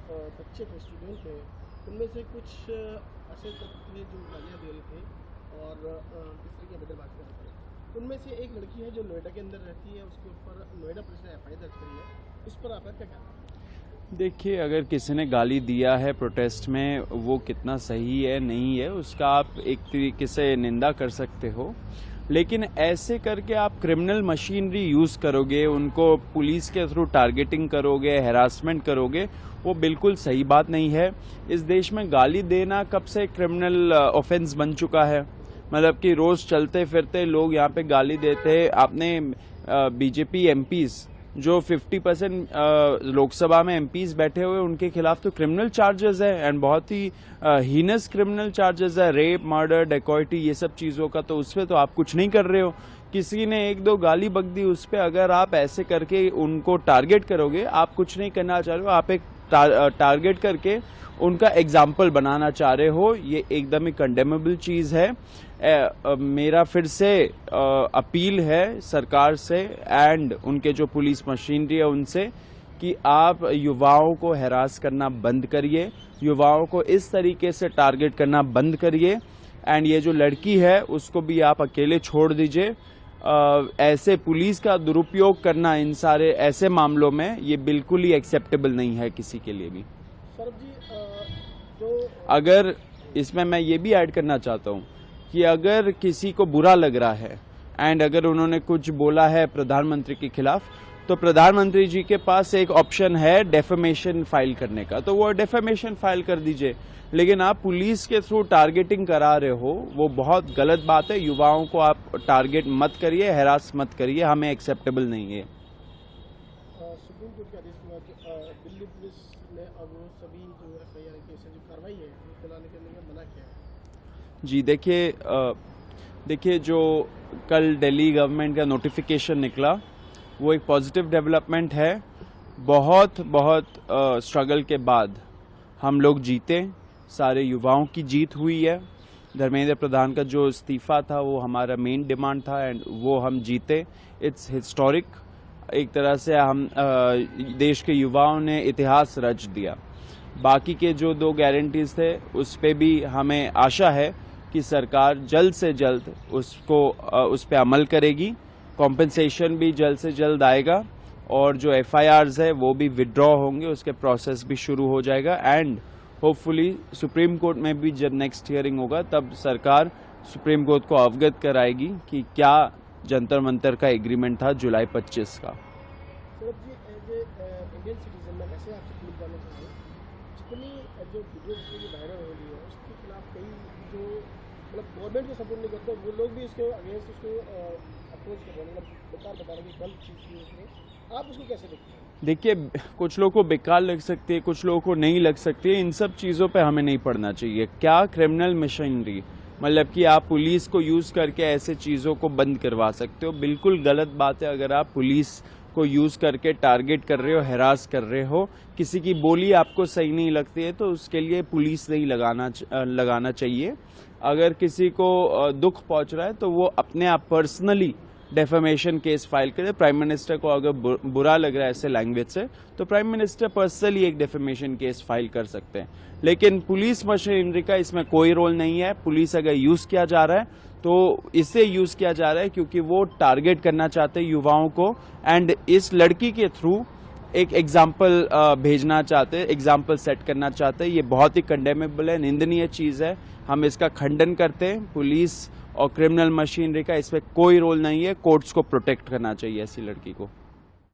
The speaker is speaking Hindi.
बच्चे थे, स्टूडेंट थे, उनमें से कुछ ऐसे थे जो गालियाँ दे रहे थे और किस तरह की अभद्र बात कर रहे थे। उनमें से एक लड़की है जो नोएडा के अंदर रहती है, उसके ऊपर नोएडा पुलिस ने FIR दर्ज करी है। इस पर आपका क्या कहना है? देखिए, अगर किसी ने गाली दिया है प्रोटेस्ट में, वो कितना सही है नहीं है उसका आप एक तरीके से निंदा कर सकते हो, लेकिन ऐसे करके आप क्रिमिनल मशीनरी यूज करोगे, उनको पुलिस के थ्रू टारगेटिंग करोगे, हैरासमेंट करोगे, वो बिल्कुल सही बात नहीं है। इस देश में गाली देना कब से क्रिमिनल ऑफेंस बन चुका है, मतलब कि रोज चलते फिरते लोग यहाँ पे गाली देते हैं। आपने बीजेपी एमपीज जो 50% लोकसभा में एमपीज बैठे हुए, उनके खिलाफ तो क्रिमिनल चार्जेस है एंड बहुत ही हीनस क्रिमिनल चार्जेस है, रेप, मर्डर, डेकॉइटी, ये सब चीजों का। तो उसपे तो आप कुछ नहीं कर रहे हो। किसी ने एक दो गाली बक दी, उस पर अगर आप ऐसे करके उनको टारगेट करोगे, आप कुछ नहीं करना चाह रहे हो, आप एक टारगेट करके उनका एग्जाम्पल बनाना चाह रहे हो, ये एकदम ही कंडेमेबल चीज है। मेरा फिर से अपील है सरकार से एंड उनके जो पुलिस मशीनरी है उनसे कि आप युवाओं को हैरास करना बंद करिए, युवाओं को इस तरीके से टारगेट करना बंद करिए एंड ये जो लड़की है उसको भी आप अकेले छोड़ दीजिए। ऐसे पुलिस का दुरुपयोग करना इन सारे ऐसे मामलों में ये बिल्कुल ही एक्सेप्टेबल नहीं है किसी के लिए भी। सौरभ जी, अगर इसमें मैं ये भी ऐड करना चाहता हूँ कि अगर किसी को बुरा लग रहा है एंड अगर उन्होंने कुछ बोला है प्रधानमंत्री के खिलाफ, तो प्रधानमंत्री जी के पास एक ऑप्शन है डेफेमेशन फाइल करने का, तो वो डेफेमेशन फाइल कर दीजिए। लेकिन आप पुलिस के थ्रू टारगेटिंग करा रहे हो, वो बहुत गलत बात है। युवाओं को आप टारगेट मत करिए, हैरास मत करिए, हमें एक्सेप्टेबल नहीं है। सुप्रीम कोर्ट के आदेश के बाद दिल्ली पुलिस ने अब सभी जो FIR केस जो कार्रवाई है वो चलाने के लिए मना किया है। जी देखिए जो कल दिल्ली गवर्नमेंट का नोटिफिकेशन निकला वो एक पॉजिटिव डेवलपमेंट है। बहुत स्ट्रगल के बाद हम लोग जीते, सारे युवाओं की जीत हुई है। धर्मेंद्र प्रधान का जो इस्तीफा था वो हमारा मेन डिमांड था एंड वो हम जीते। It's historic. एक तरह से हम देश के युवाओं ने इतिहास रच दिया। बाकी के जो 2 गारंटीज थे उस पे भी हमें आशा है कि सरकार जल्द से जल्द उस पे अमल करेगी। कॉम्पेंसेशन भी जल्द से जल्द आएगा और जो FIRs है वो भी विड्रॉ होंगे, उसके प्रोसेस भी शुरू हो जाएगा एंड होपफुली सुप्रीम कोर्ट में भी जब नेक्स्ट हियरिंग होगा तब सरकार सुप्रीम कोर्ट को अवगत कराएगी कि क्या जंतर मंतर का एग्रीमेंट था जुलाई 25 का। Saurabh ji, as a Indian citizen मैं वैसे आपसे पूछ जानना चाहूँ, जितनी जो वीडियो जो वायरल हो रही है उसके खिलाफ कई जो मतलब गवर्नमेंट को सपोर्ट नहीं करते, वो लोग भी उसके अगेंस्ट उसको अप्रोच कर रहे हैं, मतलब बेकार बता रहे हैं कि गलत चीज़ की उसमें। आप उसको कैसे देखते हैं? देखिए, कुछ लोगों को बेकार लग सकती है, कुछ लोगों को नहीं लग सकती है। इन सब चीज़ों पे हमें नहीं पड़ना चाहिए। क्या क्रिमिनल मशीनरी, मतलब कि आप पुलिस को यूज़ करके ऐसे चीज़ों को बंद करवा सकते हो, बिल्कुल गलत बात है। अगर आप पुलिस को यूज़ करके टारगेट कर रहे हो, हैरास कर रहे हो, किसी की बोली आपको सही नहीं लगती है तो उसके लिए पुलिस नहीं लगाना चाहिए। अगर किसी को दुख पहुंच रहा है तो वो अपने आप पर्सनली डेफेमेशन केस फाइल करे। प्राइम मिनिस्टर को अगर बुरा लग रहा है ऐसे लैंग्वेज से, तो प्राइम मिनिस्टर पर्सनली एक डेफेमेशन केस फाइल कर सकते हैं। लेकिन पुलिस मशीनरी का इसमें कोई रोल नहीं है। पुलिस अगर यूज किया जा रहा है तो इसे यूज किया जा रहा है क्योंकि वो टारगेट करना चाहते हैं युवाओं को एंड इस लड़की के थ्रू एक एग्जाम्पल भेजना चाहते हैं, एग्जाम्पल सेट करना चाहते हैं। ये बहुत ही कंडेमेबल है, निंदनीय चीज है। हम इसका खंडन करते हैं। पुलिस और क्रिमिनल मशीनरी का इसमें कोई रोल नहीं है। कोर्ट्स को प्रोटेक्ट करना चाहिए ऐसी लड़की को।